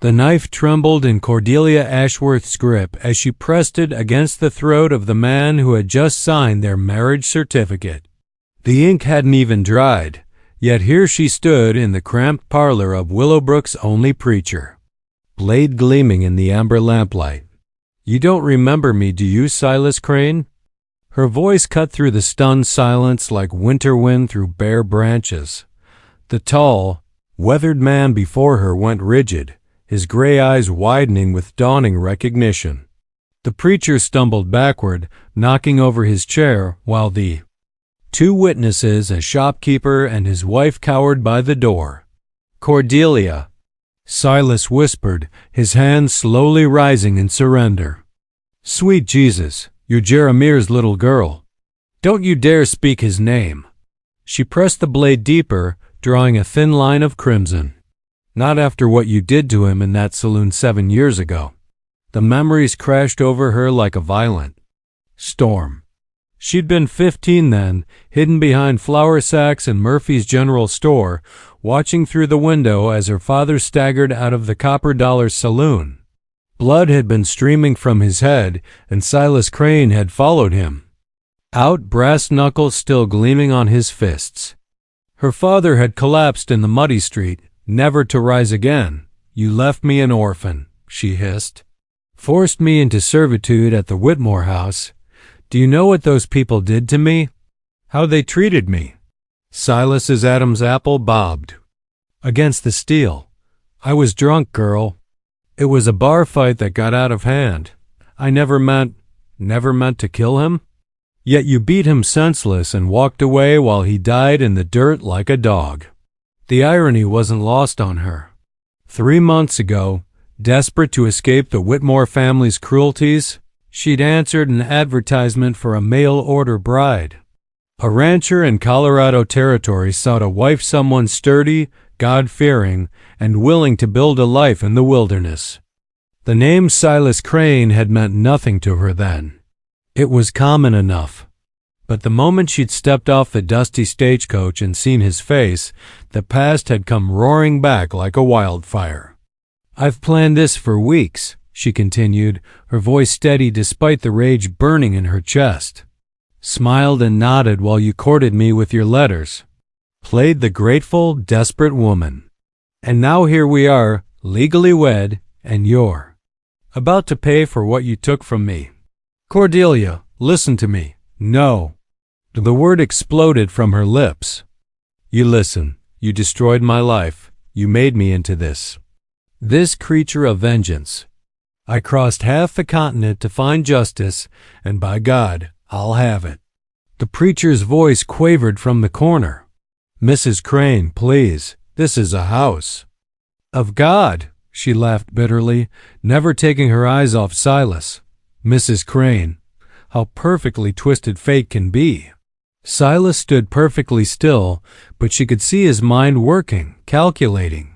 The knife trembled in Cordelia Ashworth's grip as she pressed it against the throat of the man who had just signed their marriage certificate. The ink hadn't even dried, yet here she stood in the cramped parlor of Willowbrook's only preacher, blade gleaming in the amber lamplight. "You don't remember me, do you, Silas Crane?" Her voice cut through the stunned silence like winter wind through bare branches. The tall, weathered man before her went rigid, his gray eyes widening with dawning recognition. The preacher stumbled backward, knocking over his chair, while the two witnesses, a shopkeeper and his wife, cowered by the door. "Cordelia," Silas whispered, his hands slowly rising in surrender. "Sweet Jesus, you're Jeremiah's little girl. Don't you dare speak his name." She pressed the blade deeper, drawing a thin line of crimson. "Not after what you did to him in that saloon 7 years ago." The memories crashed over her like a violent storm. She'd been 15 then, hidden behind flour sacks in Murphy's General Store, watching through the window as her father staggered out of the Copper Dollar saloon. Blood had been streaming from his head, and Silas Crane had followed him out, brass knuckles still gleaming on his fists. Her father had collapsed in the muddy street, never to rise again. "You left me an orphan," she hissed. "Forced me into servitude at the Whitmore house. Do you know what those people did to me? How they treated me?" Silas's Adam's apple bobbed against the steel. "I was drunk, girl. It was a bar fight that got out of hand. I never meant to kill him. Yet you beat him senseless and walked away while he died in the dirt like a dog." The irony wasn't lost on her. 3 months ago, desperate to escape the Whitmore family's cruelties, she'd answered an advertisement for a mail-order bride. A rancher in Colorado Territory sought a wife someone sturdy, God-fearing, and willing to build a life in the wilderness. The name Silas Crane had meant nothing to her then. It was common enough. But the moment she'd stepped off the dusty stagecoach and seen his face, the past had come roaring back like a wildfire. "I've planned this for weeks," she continued, her voice steady despite the rage burning in her chest. "Smiled and nodded while you courted me with your letters. Played the grateful, desperate woman. And now here we are, legally wed, and you're about to pay for what you took from me. Cordelia, listen to me." "No." The word exploded from her lips. "You listen. You destroyed my life. You made me into this creature of vengeance. I crossed half the continent to find justice, and by God, I'll have it." The preacher's voice quavered from the corner. "Mrs. Crane, please. This is a house of God," she laughed bitterly, never taking her eyes off Silas. "Mrs. Crane, how perfectly twisted fate can be." Silas stood perfectly still, but she could see his mind working, calculating.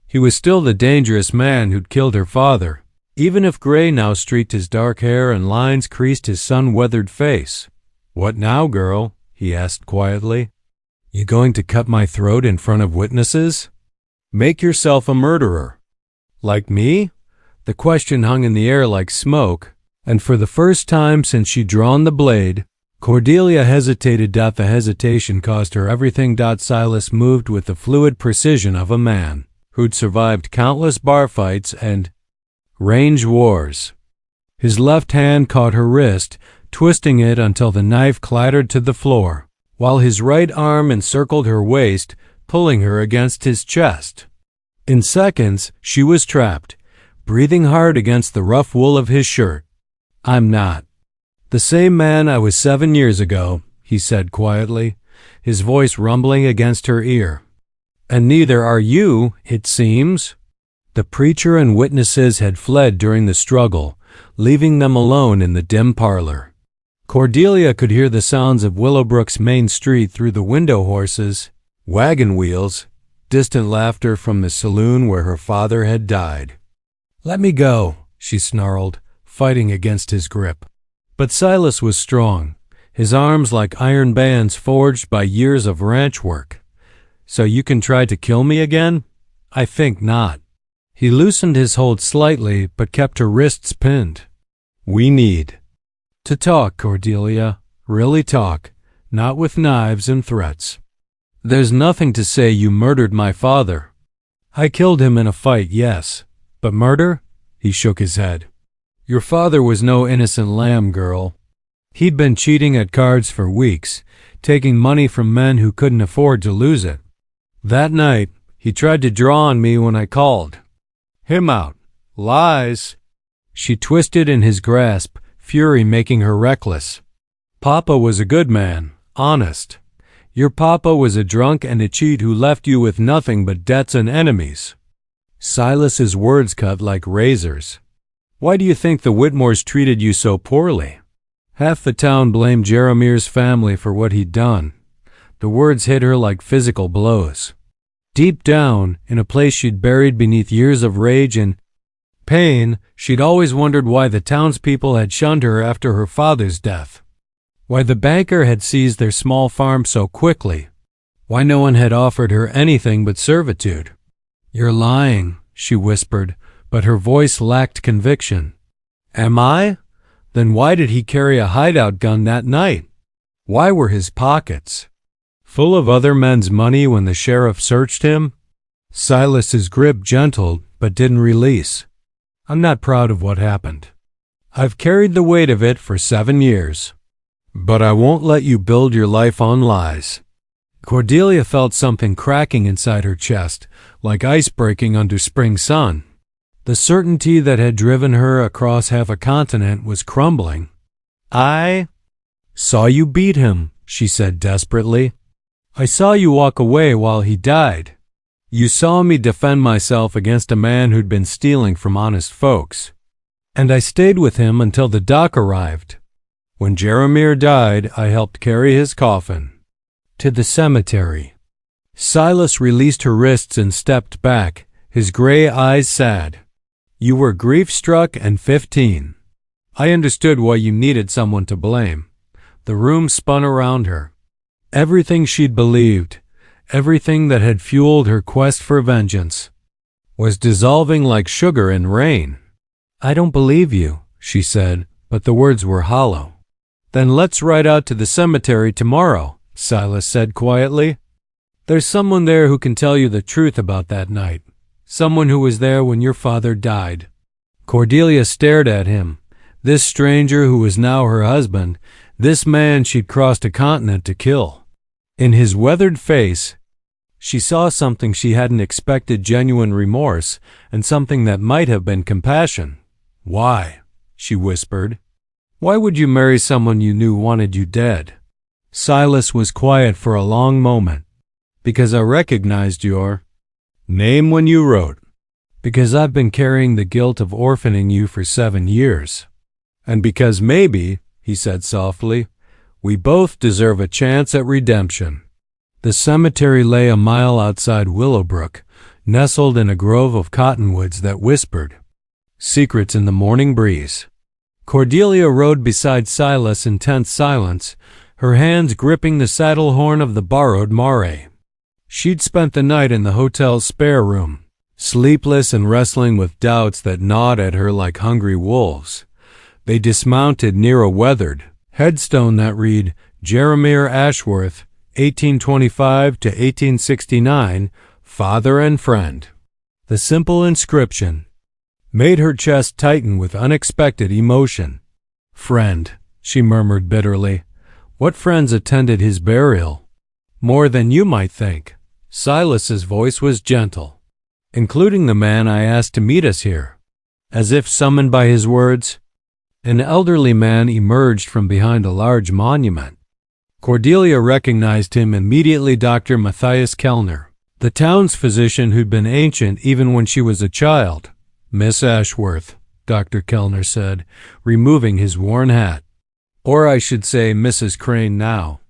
He was still the dangerous man who'd killed her father, even if gray now streaked his dark hair and lines creased his sun-weathered face. "What now, girl?" he asked quietly. "You going to cut my throat in front of witnesses? Make yourself a murderer? Like me?" The question hung in the air like smoke, and for the first time since she'd drawn the blade, Cordelia hesitated. The hesitation caused her everything. Silas moved with the fluid precision of a man who'd survived countless bar fights and range wars. His left hand caught her wrist, twisting it until the knife clattered to the floor, while his right arm encircled her waist, pulling her against his chest. In seconds, she was trapped, breathing hard against the rough wool of his shirt. "I'm not the same man I was 7 years ago," he said quietly, his voice rumbling against her ear. "And neither are you, it seems." The preacher and witnesses had fled during the struggle, leaving them alone in the dim parlor. Cordelia could hear the sounds of Willowbrook's main street through the window horses, wagon wheels, distant laughter from the saloon where her father had died. "Let me go," she snarled, fighting against his grip. But Silas was strong, his arms like iron bands forged by years of ranch work. "So you can try to kill me again? I think not." He loosened his hold slightly, but kept her wrists pinned. "We need to talk, Cordelia. Really talk, not with knives and threats. There's nothing to say you murdered my father. I killed him in a fight, yes. But murder?" He shook his head. "Your father was no innocent lamb, girl. He'd been cheating at cards for weeks, taking money from men who couldn't afford to lose it. That night, he tried to draw on me when I called him out. Lies." She twisted in his grasp, fury making her reckless. "Papa was a good man, honest. Your papa was a drunk and a cheat who left you with nothing but debts and enemies." Silas's words cut like razors. "Why do you think the Whitmores treated you so poorly?" Half the town blamed Jeremir's family for what he'd done. The words hit her like physical blows. Deep down, in a place she'd buried beneath years of rage and pain, she'd always wondered why the townspeople had shunned her after her father's death. Why the banker had seized their small farm so quickly. Why no one had offered her anything but servitude. "You're lying," she whispered, but her voice lacked conviction. "Am I? Then why did he carry a hideout gun that night? Why were his pockets full of other men's money when the sheriff searched him?" Silas's grip gentled, but didn't release. "I'm not proud of what happened. I've carried the weight of it for 7 years. But I won't let you build your life on lies." Cordelia felt something cracking inside her chest, like ice breaking under spring sun. The certainty that had driven her across half a continent was crumbling. "I saw you beat him," she said desperately. "I saw you walk away while he died. You saw me defend myself against a man who'd been stealing from honest folks. And I stayed with him until the doc arrived. When Jeremir died, I helped carry his coffin to the cemetery." Silas released her wrists and stepped back, his gray eyes sad. "You were grief-struck and 15. I understood why you needed someone to blame." The room spun around her. Everything she'd believed, everything that had fueled her quest for vengeance, was dissolving like sugar in rain. "I don't believe you," she said, but the words were hollow. "Then let's ride out to the cemetery tomorrow," Silas said quietly. "There's someone there who can tell you the truth about that night. Someone who was there when your father died." Cordelia stared at him. This stranger who was now her husband, this man she'd crossed a continent to kill. In his weathered face, she saw something she hadn't expected: genuine remorse, and something that might have been compassion. "Why?" she whispered. "Why would you marry someone you knew wanted you dead?" Silas was quiet for a long moment. "Because I recognized your name when you wrote. Because I've been carrying the guilt of orphaning you for 7 years. And because maybe," he said softly, "we both deserve a chance at redemption." The cemetery lay a mile outside Willowbrook, nestled in a grove of cottonwoods that whispered secrets in the morning breeze. Cordelia rode beside Silas in tense silence, her hands gripping the saddle horn of the borrowed mare. She'd spent the night in the hotel's spare room, sleepless and wrestling with doubts that gnawed at her like hungry wolves. They dismounted near a weathered headstone that read, "Jeremir Ashworth, 1825 to 1869, father and friend." The simple inscription made her chest tighten with unexpected emotion. "Friend," she murmured bitterly. "What friends attended his burial?" "More than you might think." Silas's voice was gentle. "Including the man I asked to meet us here." As if summoned by his words, an elderly man emerged from behind a large monument. Cordelia recognized him immediately: Dr. Matthias Kellner, the town's physician who'd been ancient even when she was a child. "Miss Ashworth," Dr. Kellner said, removing his worn hat. "Or I should say Mrs. Crane now.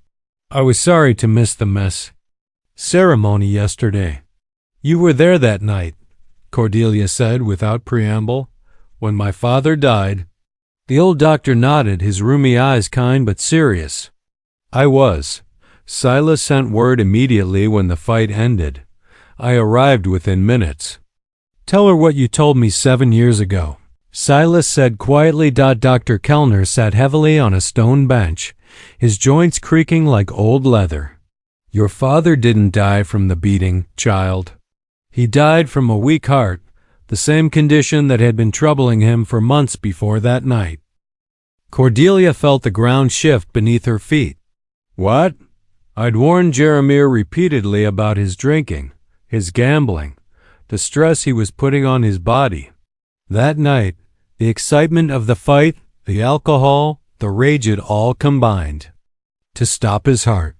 I was sorry to miss the ceremony yesterday." "You were there that night," Cordelia said without preamble, "when my father died." The old doctor nodded, his rheumy eyes kind but serious. "I was. Silas sent word immediately when the fight ended. I arrived within minutes." Tell her what you told me 7 years ago, Silas said quietly. Dr. Kellner sat heavily on a stone bench, his joints creaking like old leather. Your father didn't die from the beating, child. He died from a weak heart, the same condition that had been troubling him for months before that night. Cordelia felt the ground shift beneath her feet. What? I'd warned Jeremiah repeatedly about his drinking, his gambling, the stress he was putting on his body. That night, the excitement of the fight, the alcohol, the rage, it all combined to stop his heart.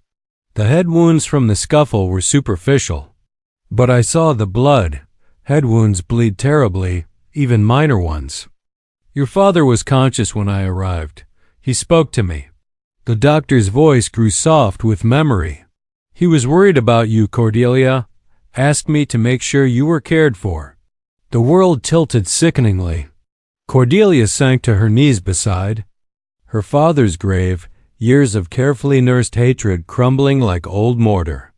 The head wounds from the scuffle were superficial, but I saw the blood. Head wounds bleed terribly, even minor ones. Your father was conscious when I arrived. He spoke to me. The doctor's voice grew soft with memory. He was worried about you, Cordelia. Asked me to make sure you were cared for. The world tilted sickeningly. Cordelia sank to her knees beside her father's grave, years of carefully nursed hatred crumbling like old mortar.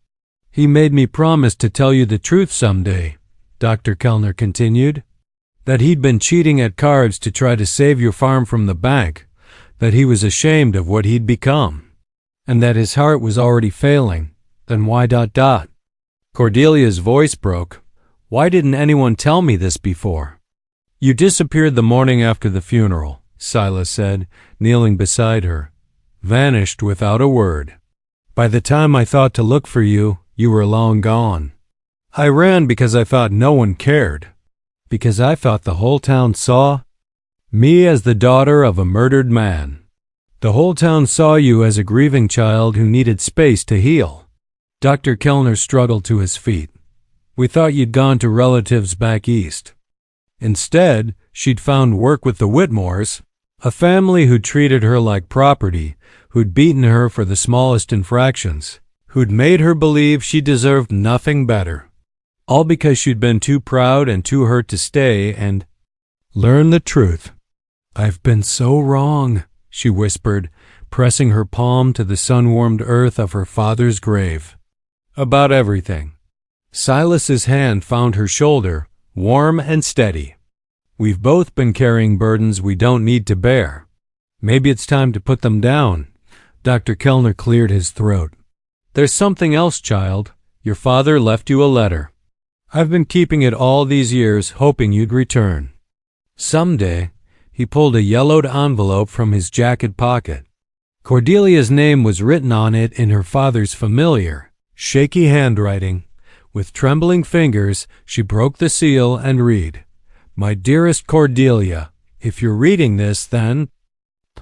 He made me promise to tell you the truth someday, Dr. Kellner continued. That he'd been cheating at cards to try to save your farm from the bank, that he was ashamed of what he'd become, and that his heart was already failing. Then why ... Cordelia's voice broke. Why didn't anyone tell me this before? You disappeared the morning after the funeral, Silas said, kneeling beside her. Vanished without a word. By the time I thought to look for you, you were long gone. I ran because I thought no one cared, because I thought the whole town saw me as the daughter of a murdered man. The whole town saw you as a grieving child who needed space to heal. Dr. Kellner struggled to his feet. We thought you'd gone to relatives back east. Instead, she'd found work with the Whitmores, a family who'd treated her like property, who'd beaten her for the smallest infractions, who'd made her believe she deserved nothing better. All because she'd been too proud and too hurt to stay and learn the truth. I've been so wrong, she whispered, pressing her palm to the sun-warmed earth of her father's grave. About everything. Silas's hand found her shoulder, warm and steady. We've both been carrying burdens we don't need to bear. Maybe it's time to put them down. Dr. Kellner cleared his throat. There's something else, child. Your father left you a letter. I've been keeping it all these years, hoping you'd return. Someday. He pulled a yellowed envelope from his jacket pocket. Cordelia's name was written on it in her father's familiar, shaky handwriting. With trembling fingers, she broke the seal and read, My dearest Cordelia, if you're reading this, then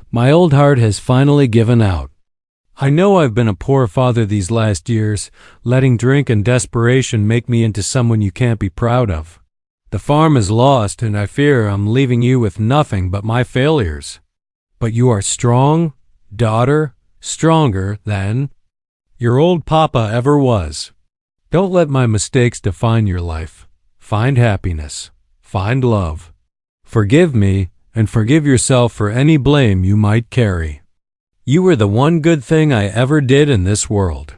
my old heart has finally given out. I know I've been a poor father these last years, letting drink and desperation make me into someone you can't be proud of. The farm is lost, and I fear I'm leaving you with nothing but my failures. But you are strong, daughter, stronger than your old papa ever was. Don't let my mistakes define your life. Find happiness. Find love. Forgive me, and forgive yourself for any blame you might carry. You were the one good thing I ever did in this world.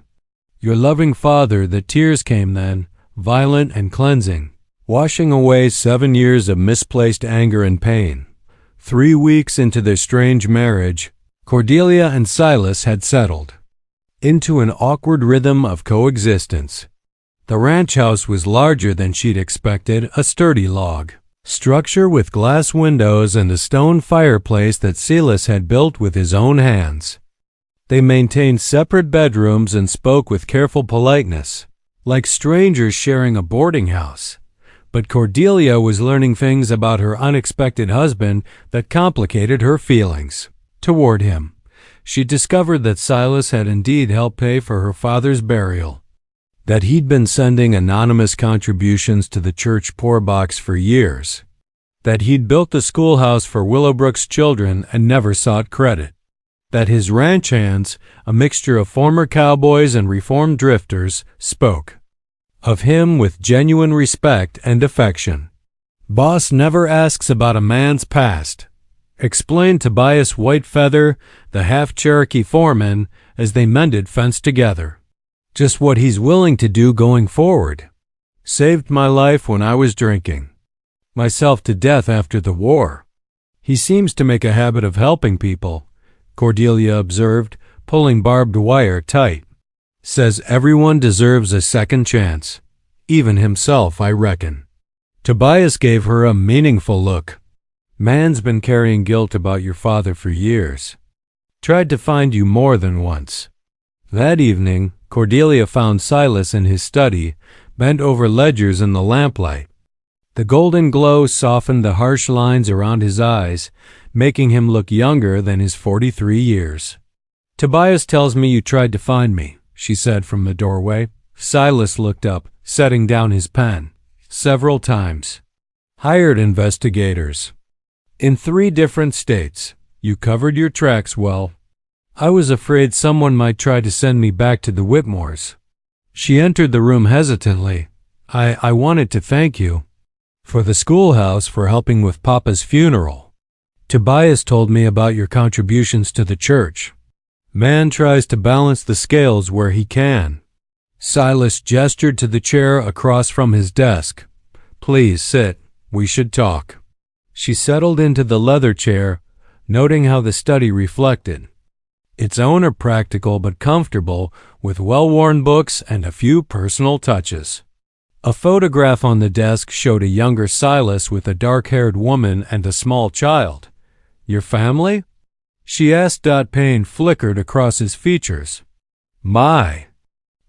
Your loving father, the tears came then, violent and cleansing, washing away 7 years of misplaced anger and pain. 3 weeks into their strange marriage, Cordelia and Silas had settled into an awkward rhythm of coexistence. The ranch house was larger than she'd expected, a sturdy log structure with glass windows and a stone fireplace that Silas had built with his own hands. They maintained separate bedrooms and spoke with careful politeness, like strangers sharing a boarding house. But Cordelia was learning things about her unexpected husband that complicated her feelings toward him. She discovered that Silas had indeed helped pay for her father's burial, that he'd been sending anonymous contributions to the church poor box for years, that he'd built the schoolhouse for Willowbrook's children and never sought credit, that his ranch hands, a mixture of former cowboys and reformed drifters, spoke of him with genuine respect and affection. Boss never asks about a man's past, explained Tobias Whitefeather, the half-Cherokee foreman, as they mended fence together. Just what he's willing to do going forward. Saved my life when I was drinking. myself to death after the war. He seems to make a habit of helping people, Cordelia observed, pulling barbed wire tight. Says everyone deserves a second chance. Even himself, I reckon. Tobias gave her a meaningful look. Man's been carrying guilt about your father for years. Tried to find you more than once. That evening, Cordelia found Silas in his study, bent over ledgers in the lamplight. The golden glow softened the harsh lines around his eyes, making him look younger than his 43 years. Tobias tells me you tried to find me, she said from the doorway. Silas looked up, setting down his pen. Several times. Hired investigators. In 3 different states. You covered your tracks well. I was afraid someone might try to send me back to the Whitmores. She entered the room hesitantly. I wanted to thank you. For the schoolhouse, for helping with Papa's funeral. Tobias told me about your contributions to the church. Man tries to balance the scales where he can. Silas gestured to the chair across from his desk. Please sit. We should talk. She settled into the leather chair, noting how the study reflected. Its owner practical but comfortable, with well-worn books and a few personal touches. A photograph on the desk showed a younger Silas with a dark-haired woman and a small child. Your family? She asked. Pain flickered across his features. My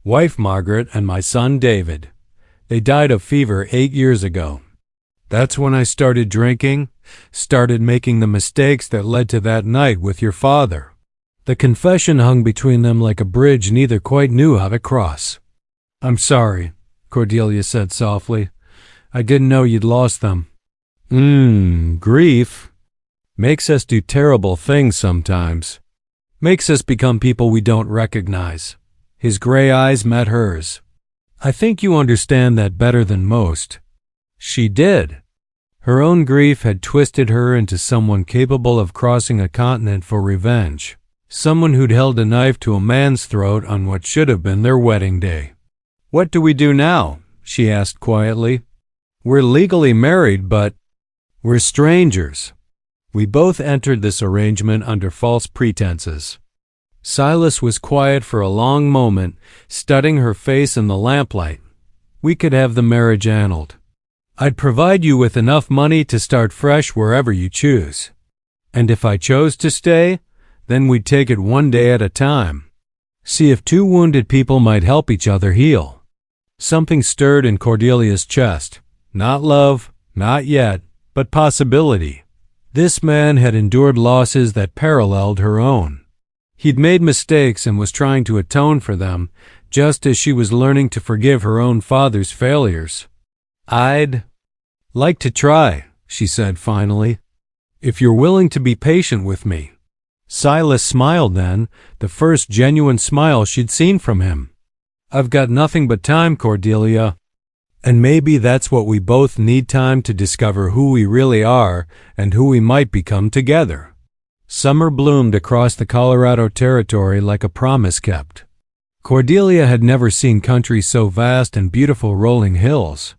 wife Margaret and my son David. They died of fever 8 years ago. That's when I started drinking, started making the mistakes that led to that night with your father. The confession hung between them like a bridge neither quite knew how to cross. I'm sorry, Cordelia said softly. I didn't know you'd lost them. Grief makes us do terrible things sometimes. Makes us become people we don't recognize. His gray eyes met hers. I think you understand that better than most. She did. Her own grief had twisted her into someone capable of crossing a continent for revenge. Someone who'd held a knife to a man's throat on what should have been their wedding day. What do we do now? She asked quietly. We're legally married, but we're strangers. We both entered this arrangement under false pretenses. Silas was quiet for a long moment, studying her face in the lamplight. We could have the marriage annulled. I'd provide you with enough money to start fresh wherever you choose. And if I chose to stay, then we'd take it one day at a time. See if 2 wounded people might help each other heal. Something stirred in Cordelia's chest. Not love, not yet, but possibility. This man had endured losses that paralleled her own. He'd made mistakes and was trying to atone for them, just as she was learning to forgive her own father's failures. I'd like to try, she said finally, if you're willing to be patient with me. Silas smiled then, the first genuine smile she'd seen from him. I've got nothing but time, Cordelia. And maybe that's what we both need, time to discover who we really are and who we might become together. Summer bloomed across the Colorado Territory like a promise kept. Cordelia had never seen country so vast and beautiful, rolling hills,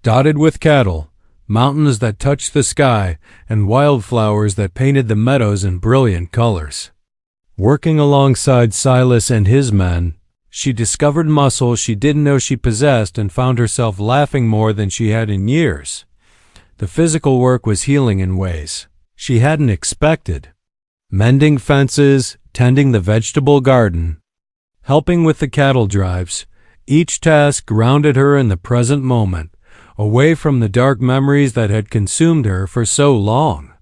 dotted with cattle, mountains that touched the sky, and wildflowers that painted the meadows in brilliant colors. Working alongside Silas and his men, she discovered muscles she didn't know she possessed and found herself laughing more than she had in years. The physical work was healing in ways she hadn't expected. Mending fences, tending the vegetable garden, helping with the cattle drives, each task grounded her in the present moment, away from the dark memories that had consumed her for so long.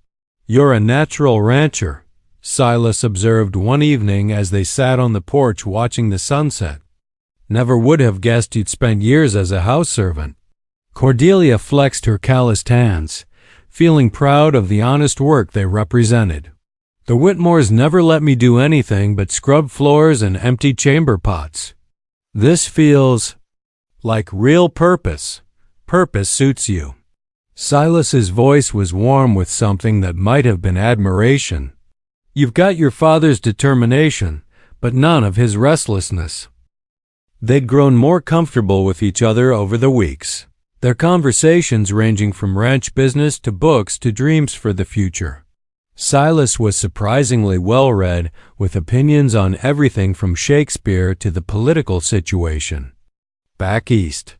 You're a natural rancher, Silas observed one evening as they sat on the porch watching the sunset. Never would have guessed you'd spent years as a house servant. Cordelia flexed her calloused hands, feeling proud of the honest work they represented. The Whitmores never let me do anything but scrub floors and empty chamber pots. This feels like real purpose. Purpose suits you. Silas's voice was warm with something that might have been admiration. You've got your father's determination, but none of his restlessness. They'd grown more comfortable with each other over the weeks. their conversations ranging from ranch business to books to dreams for the future. Silas was surprisingly well-read, with opinions on everything from Shakespeare to the political situation. Back east,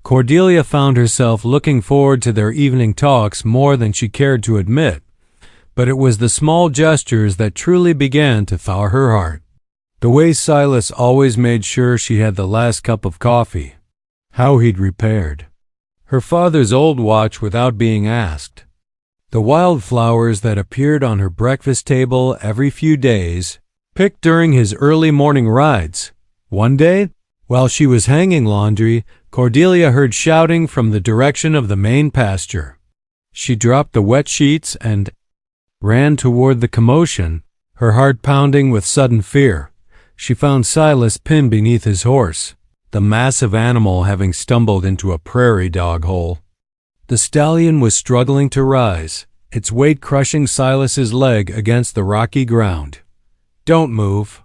Cordelia found herself looking forward to their evening talks more than she cared to admit, but it was the small gestures that truly began to thaw her heart. The way Silas always made sure she had the last cup of coffee. How he'd repaired her father's old watch without being asked. The wildflowers that appeared on her breakfast table every few days, picked during his early morning rides. One day, while she was hanging laundry, Cordelia heard shouting from the direction of the main pasture. She dropped the wet sheets and ran toward the commotion, her heart pounding with sudden fear. She found Silas pinned beneath his horse, the massive animal having stumbled into a prairie dog hole. The stallion was struggling to rise, its weight crushing Silas's leg against the rocky ground. "Don't move,"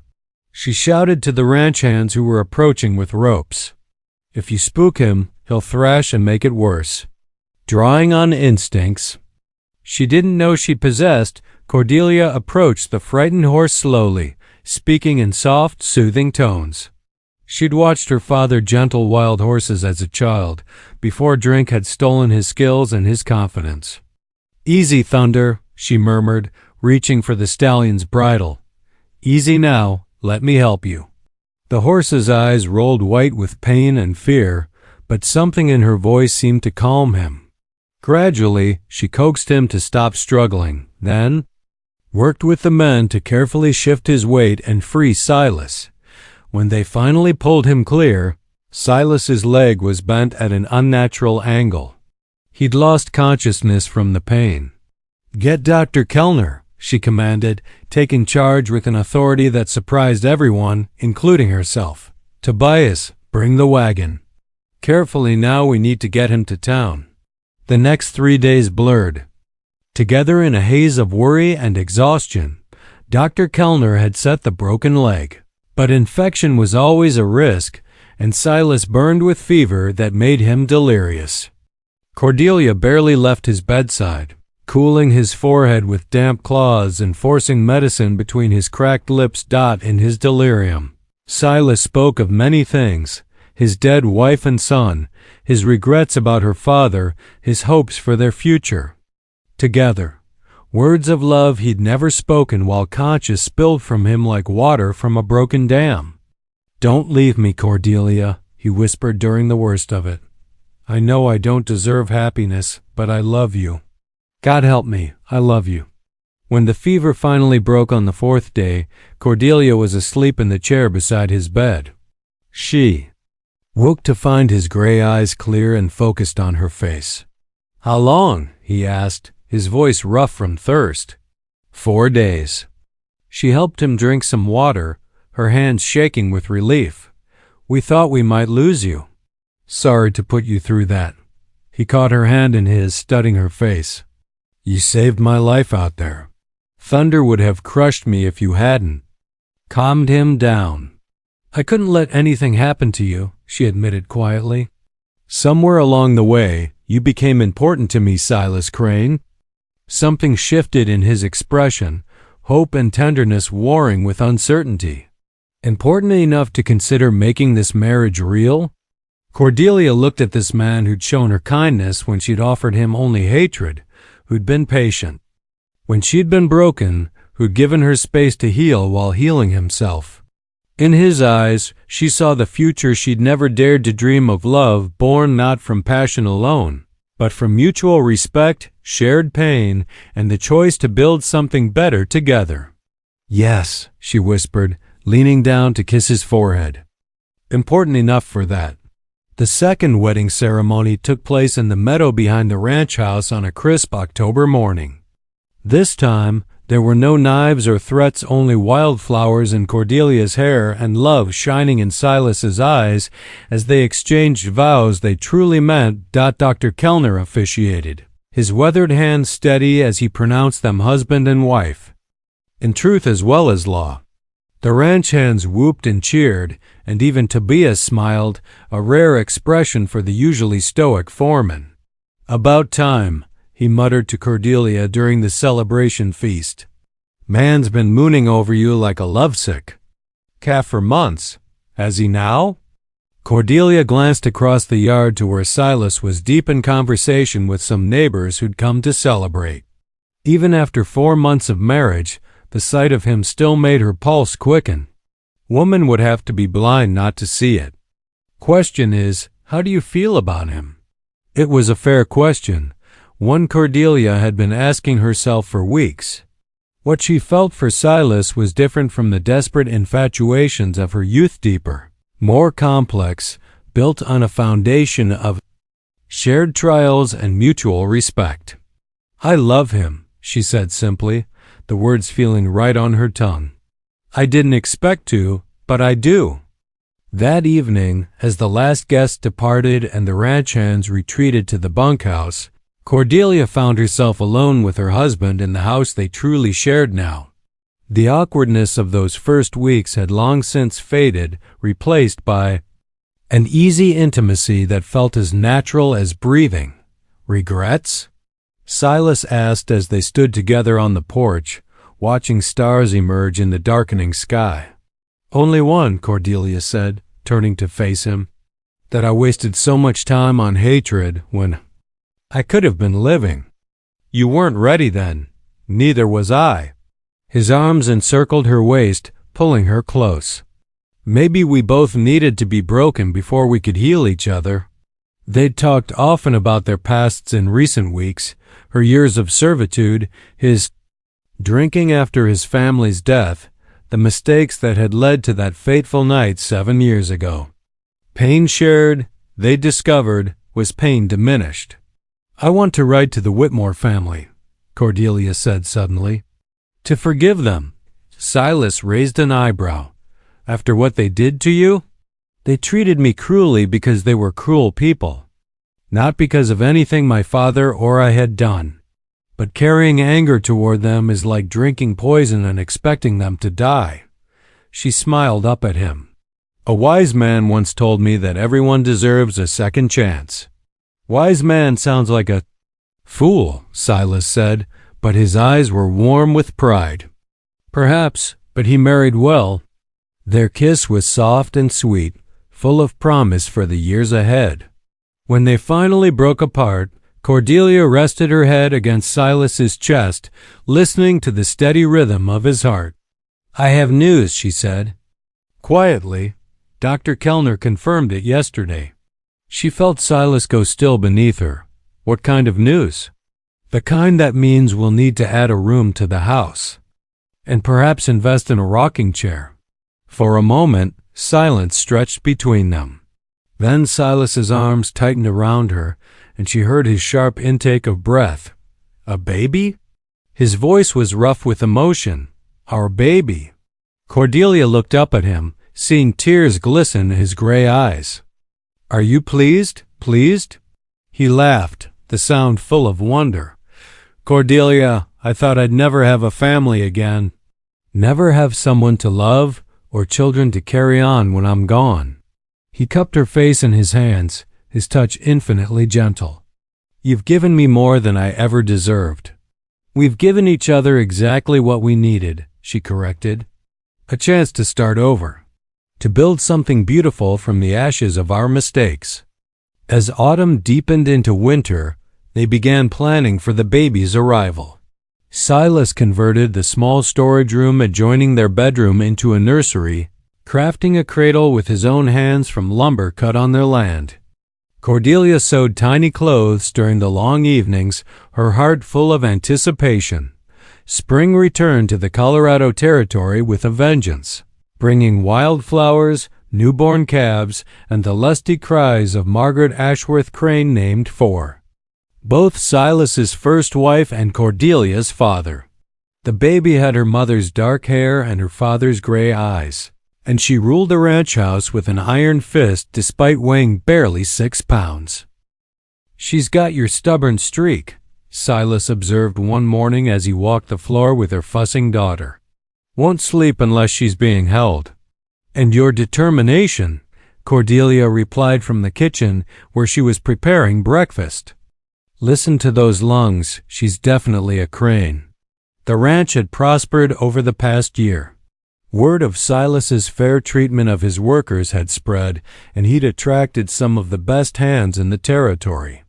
she shouted to the ranch hands who were approaching with ropes. "If you spook him, he'll thrash and make it worse." Drawing on instincts she didn't know she possessed, Cordelia approached the frightened horse slowly, speaking in soft, soothing tones. She'd watched her father gentle wild horses as a child, before drink had stolen his skills and his confidence. "Easy, Thunder," she murmured, reaching for the stallion's bridle. "Easy now, let me help you." The horse's eyes rolled white with pain and fear, but something in her voice seemed to calm him. Gradually, she coaxed him to stop struggling, then worked with the men to carefully shift his weight and free Silas. When they finally pulled him clear, Silas's leg was bent at an unnatural angle. He'd lost consciousness from the pain. "Get Dr. Kellner," she commanded, taking charge with an authority that surprised everyone, including herself. "Tobias, bring the wagon. Carefully now, we need to get him to town." The next 3 days blurred together in a haze of worry and exhaustion. Dr. Kellner had set the broken leg, but infection was always a risk, and Silas burned with fever that made him delirious. Cordelia barely left his bedside, cooling his forehead with damp cloths and forcing medicine between his cracked lips. In his delirium, Silas spoke of many things: his dead wife and son, his regrets about her father, his hopes for their future. Together, words of love he'd never spoken while conscious spilled from him like water from a broken dam. "Don't leave me, Cordelia," he whispered during the worst of it. "I know I don't deserve happiness, but I love you. God help me, I love you." When the fever finally broke on the 4th day, Cordelia was asleep in the chair beside his bed. She woke to find his gray eyes clear and focused on her face. "How long?" he asked, his voice rough from thirst. 4 days. She helped him drink some water, her hands shaking with relief. "We thought we might lose you." "Sorry to put you through that." He caught her hand in his, studying her face. "You saved my life out there. Thunder would have crushed me if you hadn't." Calmed him down. "I couldn't let anything happen to you," she admitted quietly. "Somewhere along the way, you became important to me, Silas Crane." Something shifted in his expression, hope and tenderness warring with uncertainty. "Important enough to consider making this marriage real?" Cordelia looked at this man who'd shown her kindness when she'd offered him only hatred, who'd been patient when she'd been broken, who'd given her space to heal while healing himself. In his eyes, she saw the future she'd never dared to dream of: love born not from passion alone, but from mutual respect, shared pain, and the choice to build something better together. "Yes," she whispered, leaning down to kiss his forehead. "Important enough for that." The second wedding ceremony took place in the meadow behind the ranch house on a crisp October morning. This time, there were no knives or threats, only wildflowers in Cordelia's hair and love shining in Silas's eyes as they exchanged vows they truly meant. Dr. Kellner officiated, his weathered hand steady as he pronounced them husband and wife, in truth as well as law. The ranch hands whooped and cheered, and even Tobias smiled, a rare expression for the usually stoic foreman. "About time," he muttered to Cordelia during the celebration feast. "Man's been mooning over you like a lovesick calf for months. Has he now?" Cordelia glanced across the yard to where Silas was deep in conversation with some neighbors who'd come to celebrate. Even after 4 months of marriage, the sight of him still made her pulse quicken. Woman would have to be blind not to see it. "Question is, how do you feel about him?" It was a fair question, one Cordelia had been asking herself for weeks. What she felt for Silas was different from the desperate infatuations of her youth, deeper, more complex, built on a foundation of shared trials and mutual respect. "I love him," she said simply, the words feeling right on her tongue. "I didn't expect to, but I do." That evening, as the last guest departed and the ranch hands retreated to the bunkhouse, Cordelia found herself alone with her husband in the house they truly shared now. The awkwardness of those first weeks had long since faded, replaced by an easy intimacy that felt as natural as breathing. "Regrets?" Silas asked as they stood together on the porch, watching stars emerge in the darkening sky. "Only one," Cordelia said, turning to face him. "That I wasted so much time on hatred when I could have been living." "You weren't ready then. Neither was I." His arms encircled her waist, pulling her close. "Maybe we both needed to be broken before we could heal each other." They'd talked often about their pasts in recent weeks, her years of servitude, his drinking after his family's death, the mistakes that had led to that fateful night 7 years ago. Pain shared, they discovered, was pain diminished. "I want to write to the Whitmore family," Cordelia said suddenly. "To forgive them." Silas raised an eyebrow. "After what they did to you?" "They treated me cruelly because they were cruel people. Not because of anything my father or I had done. But carrying anger toward them is like drinking poison and expecting them to die." She smiled up at him. "A wise man once told me that everyone deserves a second chance." "Wise man" sounds like a fool, Silas said, but his eyes were warm with pride. "Perhaps, but he married well." Their kiss was soft and sweet, full of promise for the years ahead. When they finally broke apart, Cordelia rested her head against Silas's chest, listening to the steady rhythm of his heart. "I have news," she said. Quietly, Dr. Kellner confirmed it yesterday. She felt Silas go still beneath her. "What kind of news?" "The kind that means we'll need to add a room to the house. And perhaps invest in a rocking chair." For a moment, silence stretched between them. Then Silas's arms tightened around her, and she heard his sharp intake of breath. "A baby?" His voice was rough with emotion. "Our baby." Cordelia looked up at him, seeing tears glisten in his gray eyes. "Are you pleased? Pleased?" He laughed, the sound full of wonder. "Cordelia, I thought I'd never have a family again. Never have someone to love or children to carry on when I'm gone." He cupped her face in his hands, his touch infinitely gentle. "You've given me more than I ever deserved." "We've given each other exactly what we needed," she corrected. "A chance to start over. To build something beautiful from the ashes of our mistakes." As autumn deepened into winter, they began planning for the baby's arrival. Silas converted the small storage room adjoining their bedroom into a nursery, crafting a cradle with his own hands from lumber cut on their land. Cordelia sewed tiny clothes during the long evenings, her heart full of anticipation. Spring returned to the Colorado Territory with a vengeance, bringing wildflowers, newborn calves, and the lusty cries of Margaret Ashworth Crane, named for both Silas's first wife and Cordelia's father. The baby had her mother's dark hair and her father's gray eyes, and she ruled the ranch house with an iron fist despite weighing barely 6 pounds. "She's got your stubborn streak," Silas observed one morning as he walked the floor with her fussing daughter. Won't sleep unless she's being held. And your determination, Cordelia replied from the kitchen where she was preparing breakfast. Listen to those lungs, she's definitely a crane. The ranch had prospered over the past year. Word of Silas's fair treatment of his workers had spread, and he'd attracted some of the best hands in the territory.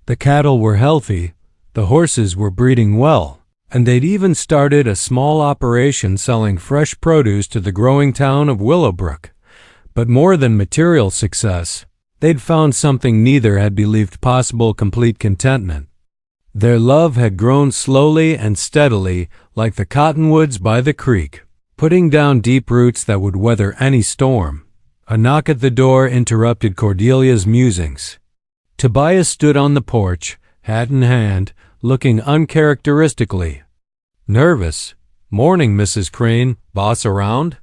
The cattle were healthy, the horses were breeding well, and they'd even started a small operation selling fresh produce to the growing town of Willowbrook. But more than material success, they'd found something neither had believed possible: complete contentment. Their love had grown slowly and steadily like the cottonwoods by the creek, putting down deep roots that would weather any storm. A knock at the door interrupted Cordelia's musings. Tobias stood on the porch, hat in hand, looking uncharacteristically nervous. "Morning, Mrs. Crane. Boss around?"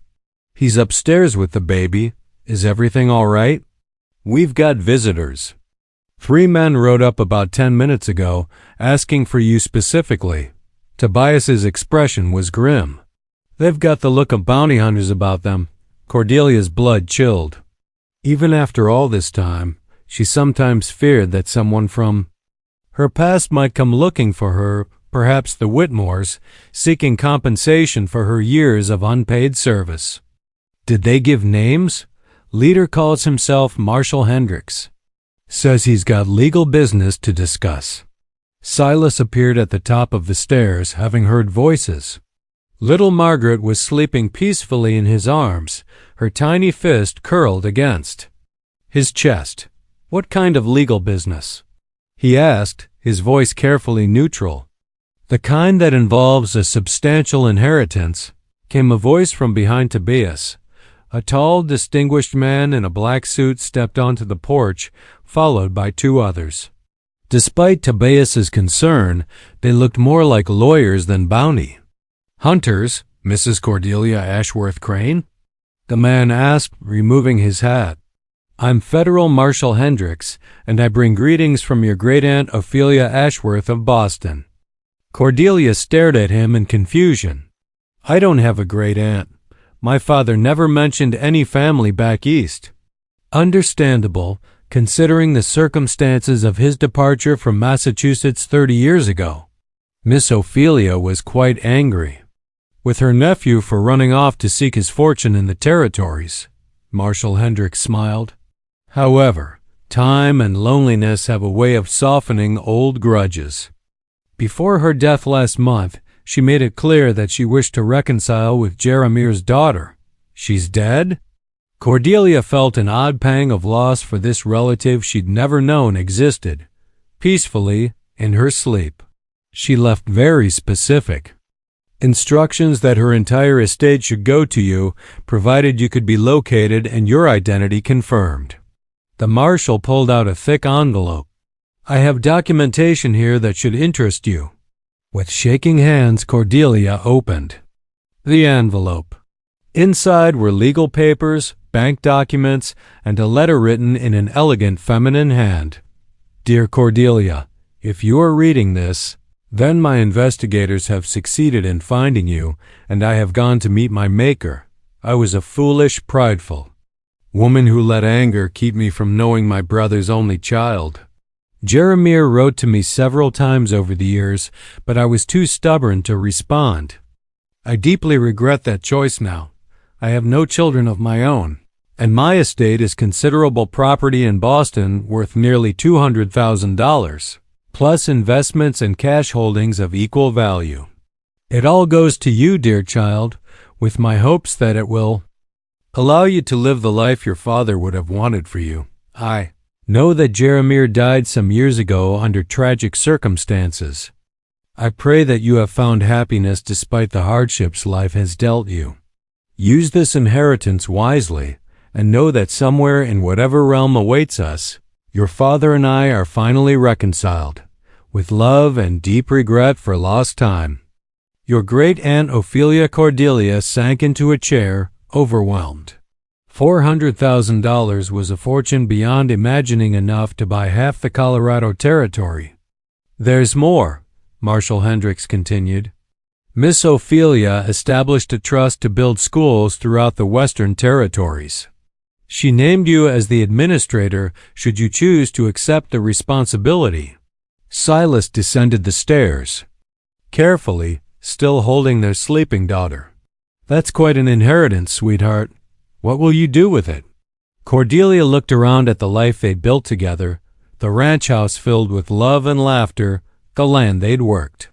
"He's upstairs with the baby. Is everything all right?" "We've got visitors. 3 men rode up about 10 minutes ago, asking for you specifically." Tobias's expression was grim. "They've got the look of bounty hunters about them." Cordelia's blood chilled. Even after all this time, she sometimes feared that someone from her past might come looking for her, perhaps the Whitmores, seeking compensation for her years of unpaid service. "Did they give names?" "Leader calls himself Marshall Hendricks. Says he's got legal business to discuss." Silas appeared at the top of the stairs, having heard voices. Little Margaret was sleeping peacefully in his arms, her tiny fist curled against his chest. "What kind of legal business?" he asked, his voice carefully neutral. "The kind that involves a substantial inheritance," came a voice from behind Tobias. A tall, distinguished man in a black suit stepped onto the porch, followed by 2 others. Despite Tobias's concern, they looked more like lawyers than bounty hunters. "Mrs. Cordelia Ashworth Crane?" the man asked, removing his hat. "I'm Federal Marshal Hendricks, and I bring greetings from your great-aunt Ophelia Ashworth of Boston." Cordelia stared at him in confusion. "I don't have a great-aunt. My father never mentioned any family back east." Understandable, considering the circumstances of his departure from Massachusetts 30 years ago. Miss Ophelia was quite angry with her nephew for running off to seek his fortune in the territories. Marshal Hendricks smiled. "However, time and loneliness have a way of softening old grudges. Before her death last month, she made it clear that she wished to reconcile with Jeremir's daughter." "She's dead?" Cordelia felt an odd pang of loss for this relative she'd never known existed. Peacefully, in her sleep, she left very specific instructions that her entire estate should go to you, provided you could be located and your identity confirmed. The marshal pulled out a thick envelope. "I have documentation here that should interest you." With shaking hands, Cordelia opened the envelope. Inside were legal papers, bank documents, and a letter written in an elegant feminine hand. "Dear Cordelia, if you are reading this, then my investigators have succeeded in finding you, and I have gone to meet my Maker. I was a foolish, prideful woman who let anger keep me from knowing my brother's only child. Jeremir wrote to me several times over the years, but I was too stubborn to respond. I deeply regret that choice now. I have no children of my own, and my estate is considerable property in Boston worth nearly $200,000, plus investments and cash holdings of equal value. It all goes to you, dear child, with my hopes that it will allow you to live the life your father would have wanted for you. I know that Jeremir died some years ago under tragic circumstances. I pray that you have found happiness despite the hardships life has dealt you. Use this inheritance wisely, and know that somewhere in whatever realm awaits us, your father and I are finally reconciled, with love and deep regret for lost time." Your great-aunt Ophelia Cordelia sank into a chair, overwhelmed. $400,000 was a fortune beyond imagining, enough to buy half the Colorado Territory. "There's more," Marshal Hendricks continued. Miss Ophelia established a trust to build schools throughout the Western Territories. She named you as the administrator should you choose to accept the responsibility. Silas descended the stairs, carefully, still holding their sleeping daughter. That's quite an inheritance, sweetheart. What will you do with it? Cordelia looked around at the life they'd built together, the ranch house filled with love and laughter, the land they'd worked.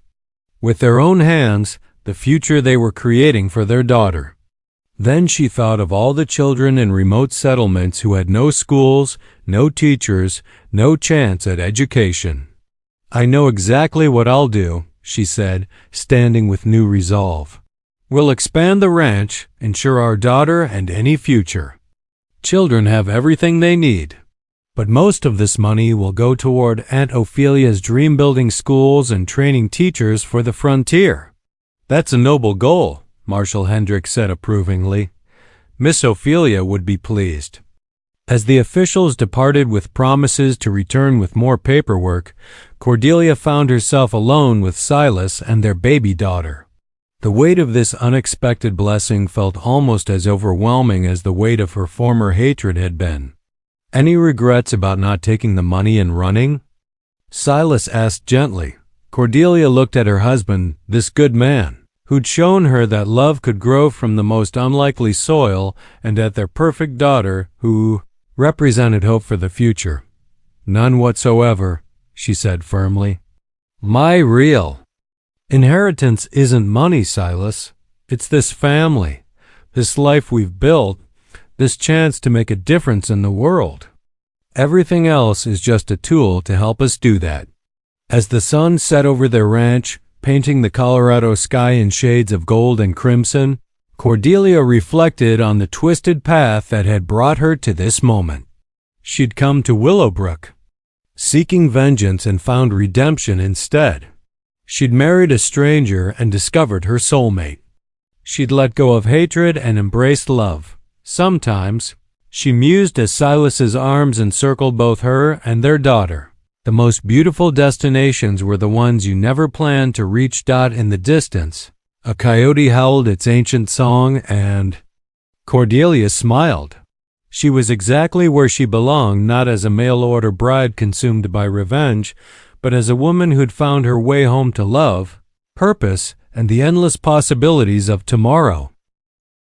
With their own hands, the future they were creating for their daughter. Then she thought of all the children in remote settlements who had no schools, no teachers, no chance at education. I know exactly what I'll do, she said, standing with new resolve. We'll expand the ranch, ensure our daughter and any future. Children have everything they need. But most of this money will go toward Aunt Ophelia's dream-building schools and training teachers for the frontier. That's a noble goal, Marshal Hendricks said approvingly. Miss Ophelia would be pleased. As the officials departed with promises to return with more paperwork, Cordelia found herself alone with Silas and their baby daughter. The weight of this unexpected blessing felt almost as overwhelming as the weight of her former hatred had been. Any regrets about not taking the money and running? Silas asked gently. Cordelia looked at her husband, this good man, who'd shown her that love could grow from the most unlikely soil, and at their perfect daughter, who represented hope for the future. None whatsoever, she said firmly. My real inheritance isn't money, Silas. It's this family, this life we've built, this chance to make a difference in the world. Everything else is just a tool to help us do that. As the sun set over their ranch, painting the Colorado sky in shades of gold and crimson, Cordelia reflected on the twisted path that had brought her to this moment. She'd come to Willowbrook, seeking vengeance, and found redemption instead. She'd married a stranger and discovered her soulmate. She'd let go of hatred and embraced love. Sometimes, she mused as Silas's arms encircled both her and their daughter. The most beautiful destinations were the ones you never planned to reach. In the distance, a coyote howled its ancient song, and Cordelia smiled. She was exactly where she belonged, not as a mail-order bride consumed by revenge, but as a woman who'd found her way home to love, purpose, and the endless possibilities of tomorrow.